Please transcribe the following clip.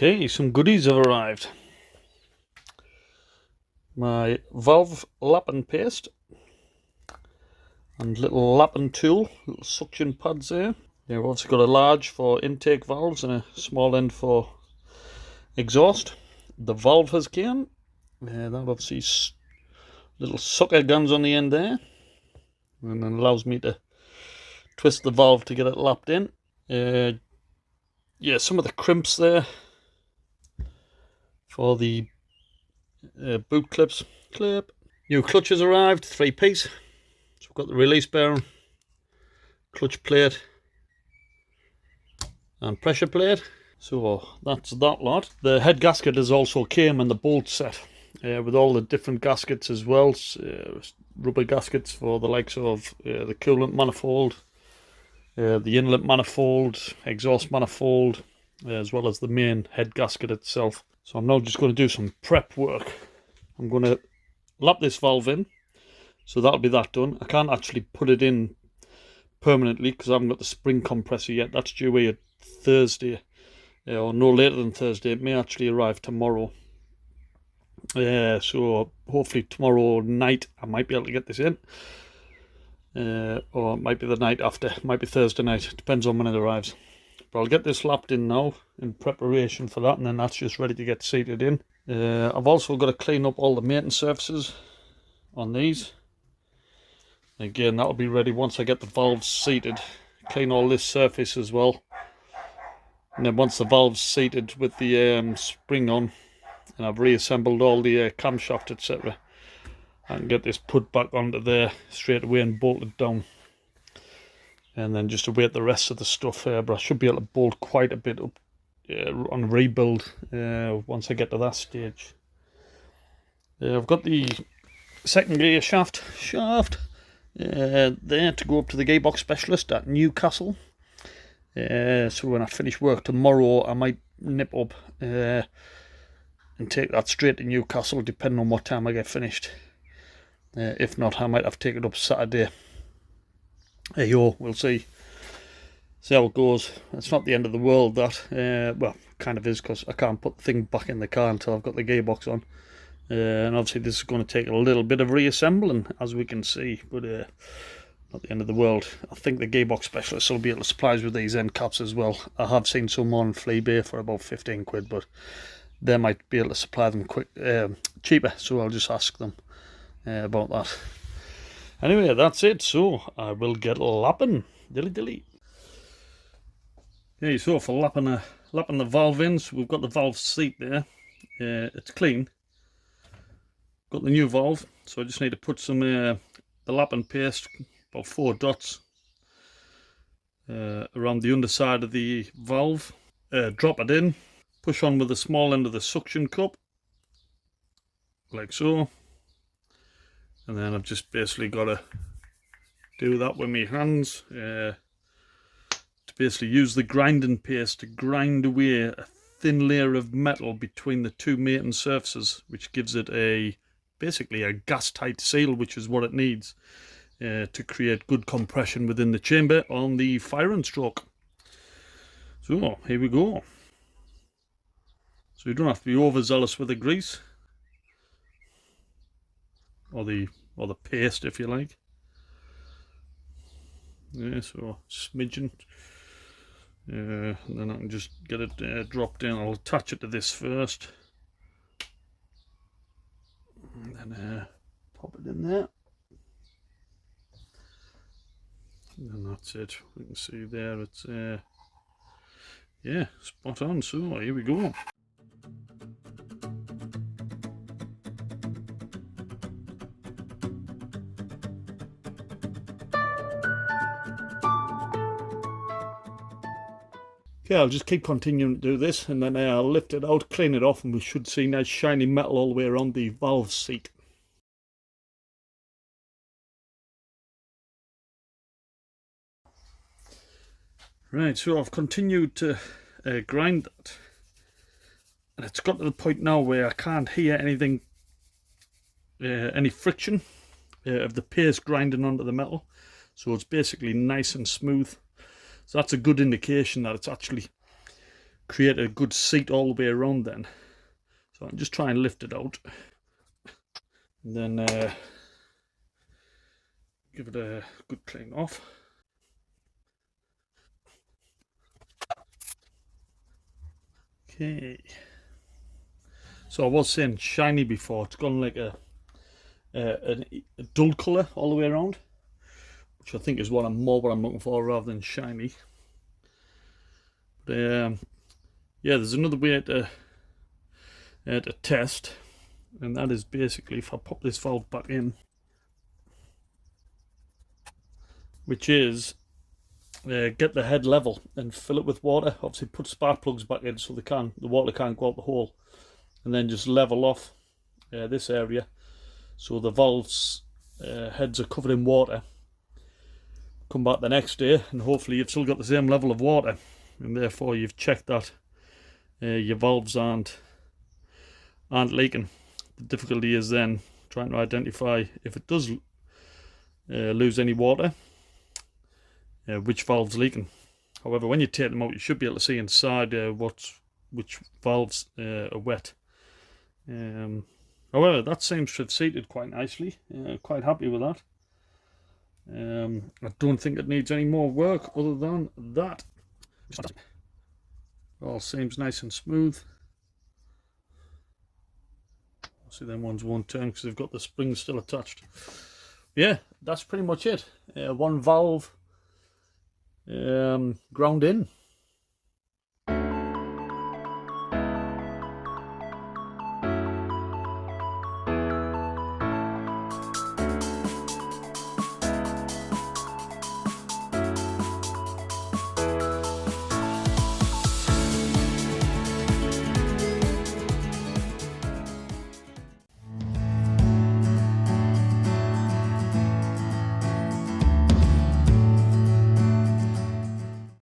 Okay, some goodies have arrived. My valve lapping paste and little lapping tool, little suction pads there. Yeah, we've also got a large for intake valves and a small end for exhaust. The valve has came. That obviously little sucker guns on the end there, and then allows me to twist the valve to get it lapped in. Yeah, some of the crimps there for the boot clips. New clutch has arrived, 3-piece. So we've got the release bearing, clutch plate and pressure plate. So that's that lot. The head gasket has also came in the bolt set with all the different gaskets as well. Rubber gaskets for the likes of the coolant manifold, the inlet manifold, exhaust manifold, as well as the main head gasket itself. So I'm now just going to do some prep work. I'm going to lap this valve in, so that'll be that done. I can't actually put it in permanently because I haven't got the spring compressor yet. That's due here Thursday, or no later than Thursday. It may actually arrive tomorrow. So hopefully tomorrow night I might be able to get this in, or it might be the night after, it might be Thursday night, it depends on when it arrives. But I'll get this lapped in now in preparation for that, and then that's just ready to get seated in. I've also got to clean up all the maintenance surfaces on these. Again, that'll be ready once I get the valves seated. Clean all this surface as well, and then once the valve's seated with the spring on, and I've reassembled all the camshaft etc., I can get this put back onto there straight away and bolted down, and then just await the rest of the stuff here. But I should be able to bolt quite a bit up on rebuild once I get to that stage. I've got the second gear shaft there to go up to the gearbox specialist at Newcastle. So when I finish work tomorrow, I might nip up and take that straight to Newcastle, depending on what time I get finished. If not, I might have to take it up Saturday. Hey yo, we'll see how it goes. It's not the end of the world, that. Well, kind of is, because I can't put the thing back in the car until I've got the gearbox on. And obviously this is going to take a little bit of reassembling, as we can see, but not the end of the world. I think the gearbox specialist will be able to supply us with these end caps as well. I have seen some on Fleabay for about 15 quid, but they might be able to supply them cheaper, so I'll just ask them about that. Anyway, that's it, so I will get lapping. Dilly. Okay, so for lapping the valve in, so we've got the valve seat there. It's clean. Got the new valve, so I just need to put some the lapping paste, about 4 dots, around the underside of the valve. Drop it in, push on with the small end of the suction cup, like so, and then I've just basically got to do that with my hands to basically use the grinding paste to grind away a thin layer of metal between the two mating surfaces, which gives it basically a gas tight seal, which is what it needs to create good compression within the chamber on the firing stroke. So here we go. So you don't have to be overzealous with the grease or the paste, if you like. Yeah, so smidgen. And then I can just get it dropped in. I'll attach it to this first, and then pop it in there, and that's it. We can see there it's yeah, spot on. So here we go. Okay, I'll just keep continuing to do this, and then I'll lift it out, clean it off, and we should see nice shiny metal all the way around the valve seat. Right, so I've continued to grind that, and it's got to the point now where I can't hear anything, any friction of the paste grinding onto the metal, so it's basically nice and smooth. So that's a good indication that it's actually create a good seat all the way around then. So I can just try and lift it out. And then give it a good clean off. Okay. So I was saying shiny before. It's gone like a dull colour all the way around, which I think is what I'm looking for rather than shiny. But yeah, there's another way to test, and that is basically if I pop this valve back in, which is get the head level and fill it with water. Obviously put spark plugs back in so the water can't go out the hole, and then just level off this area so the valves heads are covered in water. Come back the next day and hopefully you've still got the same level of water, and therefore you've checked that your valves aren't leaking. The difficulty is then trying to identify if it does lose any water, which valve's leaking. However, when you take them out, you should be able to see inside which valves are wet. However, that seems to have seated quite nicely. Quite happy with that. I don't think it needs any more work other than that. All seems nice and smooth. See, them ones won't turn because they've got the springs still attached. Yeah, that's pretty much it. One valve ground in.